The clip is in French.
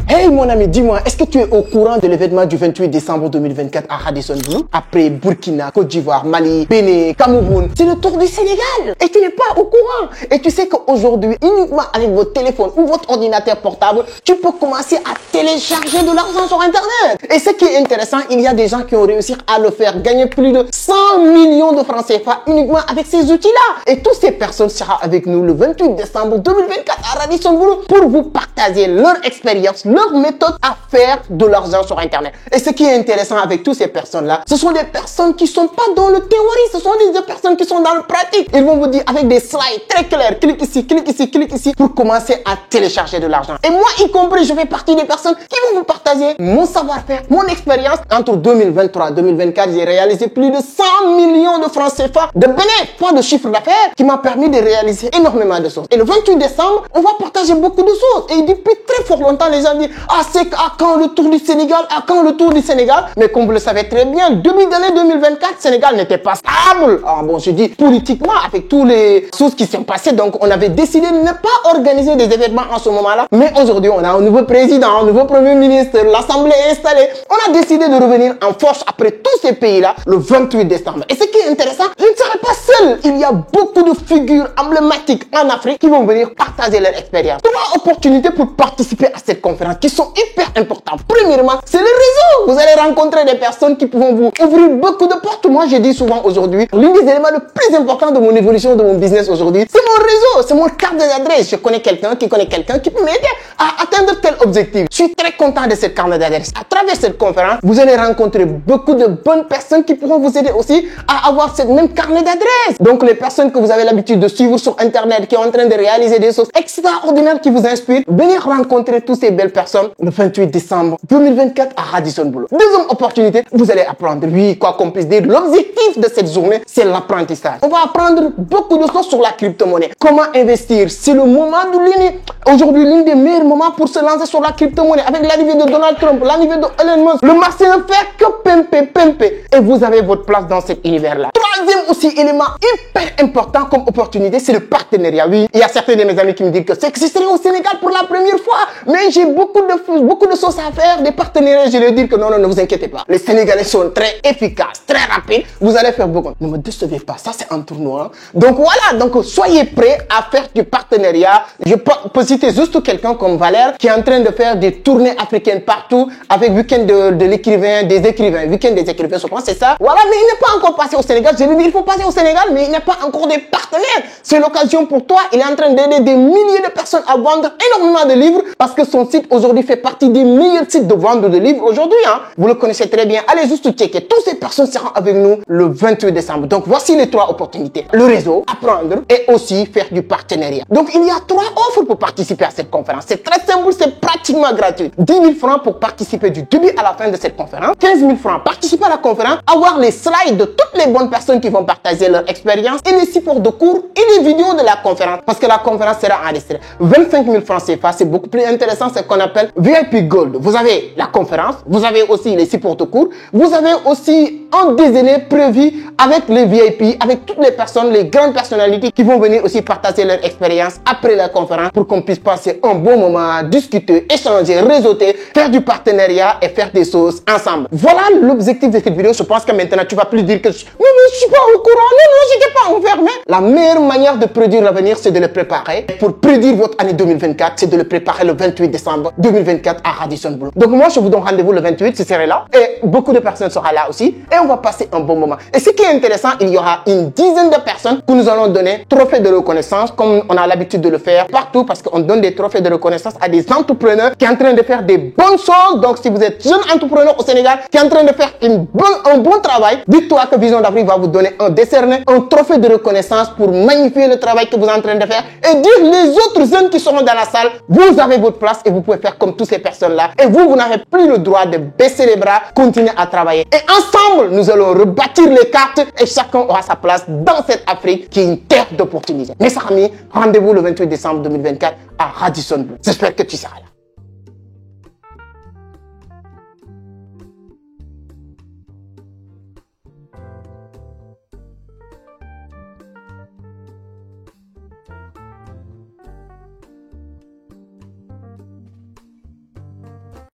Hey mon ami, dis-moi, est-ce que tu es au courant de l'événement du 28 décembre 2024 à Radisson Blu? Après Burkina, Côte d'Ivoire, Mali, Bénin, Cameroun, c'est le tour du Sénégal. Et tu n'es pas au courant. Et tu sais qu'aujourd'hui, uniquement avec votre téléphone ou votre ordinateur portable, tu peux commencer à télécharger de l'argent sur Internet. Et ce qui est intéressant, il y a des gens qui ont réussi à le faire, gagner plus de 100 millions de francs CFA uniquement avec ces outils-là. Et toutes ces personnes seront avec nous le 28 décembre 2024 à Radisson Blu pour vous partager leur expérience, leur méthode à faire de l'argent sur Internet. Et ce qui est intéressant avec toutes ces personnes-là, ce sont des personnes qui sont pas dans le théorie, ce sont des personnes qui sont dans le pratique. Ils vont vous dire avec des slides très clairs, clique ici pour commencer à télécharger de l'argent. Et moi y compris, je fais partie des personnes qui vont vous partager mon savoir-faire, mon expérience. Entre 2023 et 2024, j'ai réalisé plus de 100 millions de francs CFA de bénéfices de chiffre d'affaires qui m'a permis de réaliser énormément de choses. Et le 28 décembre, on va partager beaucoup de choses. Et depuis très fort longtemps, les gens disent « Ah, c'est à quand le tour du Sénégal? À quand le tour du Sénégal ?» Mais comme vous le savez très bien, début d'année 2024, Sénégal n'était pas stable. Alors bon, je dis politiquement, avec toutes les choses qui sont passées, donc on avait décidé de ne pas organiser des événements en ce moment-là. Mais aujourd'hui, on a un nouveau président, un nouveau premier ministre, l'Assemblée est installée. On a décidé de revenir en force après tous ces pays-là le 28 décembre. Et ce qui est intéressant, je ne serai pas seul. Il y a beaucoup de figures emblématiques en Afrique qui vont venir partager leur expérience. 3 opportunités pour participer à cette conférence qui sont hyper importantes. Premièrement, c'est le réseau. Vous allez rencontrer des personnes qui vont vous ouvrir beaucoup de portes. Moi, je dis souvent aujourd'hui, l'un des éléments le plus important de mon évolution, de mon business aujourd'hui, c'est mon réseau, c'est mon carte d'adresse. Je connais quelqu'un qui connaît quelqu'un qui peut m'aider à atteindre tel objectif. Je suis très content de cette carte d'adresse. À travers cette conférence, vous allez rencontrer beaucoup de bonnes personnes qui pourront vous aider aussi à avoir cette même carte d'adresse. Donc, les personnes que vous avez l'habitude de suivre sur Internet, qui sont en train de réaliser des choses extraordinaires qui vous inspirent, venez rencontrer toutes ces belles personnes le 28 décembre 2024 à Radisson Blu. Deuxième opportunité, vous allez apprendre. Oui, quoi qu'on puisse dire, l'objectif de cette journée, c'est l'apprentissage. On va apprendre beaucoup de choses sur la crypto-monnaie. Comment investir? C'est le moment de l'année. Aujourd'hui, l'un des meilleurs moments pour se lancer sur la crypto-monnaie. Avec l'arrivée de Donald Trump, l'arrivée de Elon Musk, le marché ne fait que pimper. Et vous avez votre place dans cet univers-là. Troisième aussi élément hyper important comme opportunité, c'est le partenariat. Oui, il y a certains de mes amis qui me disent que c'est que ce serait au Sénégal pour la première fois. Mais j'ai beaucoup de choses à faire, des partenariats. Je leur dis que non, ne vous inquiétez pas. Les Sénégalais sont très efficaces, très rapides. Vous allez faire beaucoup. Ne me décevez pas, ça c'est un tournoi. Donc voilà, donc soyez prêts à faire du partenariat. Je peux citer juste quelqu'un comme Valère qui est en train de faire des tournées africaines partout avec Week-end de l'écrivain, des écrivains. Week-end des écrivains, je pense c'est ça. Voilà, mais il n'est pas encore passé au Sénégal. Je lui dis, il faut passer au Sénégal, mais il n'y a pas encore des partenaires. C'est l'occasion pour toi. Il est en train d'aider des milliers de personnes à vendre énormément de livres parce que son site aujourd'hui fait partie des meilleurs sites de vente de livres aujourd'hui. Hein. Vous le connaissez très bien. Allez juste checker. Toutes ces personnes seront avec nous le 28 décembre. Donc voici les 3 opportunités. Le réseau, apprendre et aussi faire du partenariat. Donc il y a 3 offres pour participer à cette conférence. C'est très simple, c'est pratiquement gratuit. 10 000 francs pour participer du début à la fin de cette conférence. 15 000 francs participer à la conférence, avoir les slides de toutes les bonnes personnes qui vont partager leur expérience et les supports de cours et les vidéos de la conférence parce que la conférence sera enregistrée. 25 000 francs CFA, c'est beaucoup plus intéressant, c'est ce qu'on appelle VIP Gold. Vous avez la conférence, vous avez aussi les supports de cours, vous avez aussi un déjeuner prévu avec les VIP, avec toutes les personnes, les grandes personnalités qui vont venir aussi partager leur expérience après la conférence pour qu'on puisse passer un bon moment, discuter, échanger, réseauter, faire du partenariat et faire des choses ensemble. Voilà l'objectif de cette vidéo. Je pense que maintenant tu vas plus dire que je suis pas au courant, non, j'étais pas enfermé. La meilleure manière de prédire l'avenir, c'est de le préparer. Pour prédire votre année 2024, c'est de le préparer le 28 décembre 2024 à Radisson Blu. Donc moi, je vous donne rendez-vous le 28, je serai là. Et beaucoup de personnes seront là aussi. Et on va passer un bon moment. Et ce qui est intéressant, il y aura une dizaine de personnes que nous allons donner trophées de reconnaissance, comme on a l'habitude de le faire partout, parce qu'on donne des trophées de reconnaissance à des entrepreneurs qui sont en train de faire des bonnes choses. Donc si vous êtes jeune entrepreneur au Sénégal, qui est en train de faire un bon travail, dites-toi que Vision d'Afrique va vous donner décerner un trophée de reconnaissance pour magnifier le travail que vous êtes en train de faire et dire les autres jeunes qui seront dans la salle, vous avez votre place et vous pouvez faire comme toutes ces personnes-là. Et vous n'avez plus le droit de baisser les bras, continuer à travailler. Et ensemble, nous allons rebâtir les cartes et chacun aura sa place dans cette Afrique qui est une terre d'opportunités. Mes amis, rendez-vous le 28 décembre 2024 à Radisson Blu. J'espère que tu seras là.